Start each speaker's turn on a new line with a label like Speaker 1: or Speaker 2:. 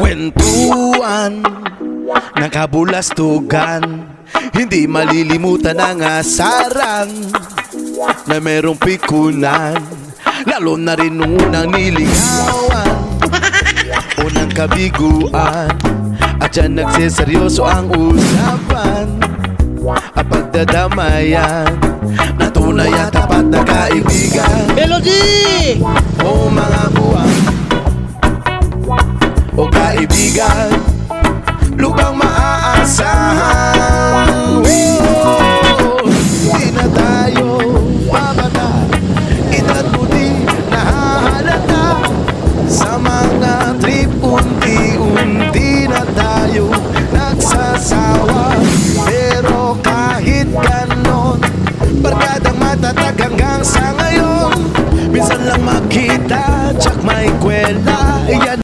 Speaker 1: Kwentuhan ng kabulastugan, hindi malilimutan ang asarang na merong pikunan. Lalo na rin nung unang niligawan, unang kabiguan, at dyan nagsiseryoso ang usapan at pagdadamayan na tunay at tapat na kaibigan.
Speaker 2: Melody!
Speaker 1: O mga buwang o kaibigan, lubang maaasahan.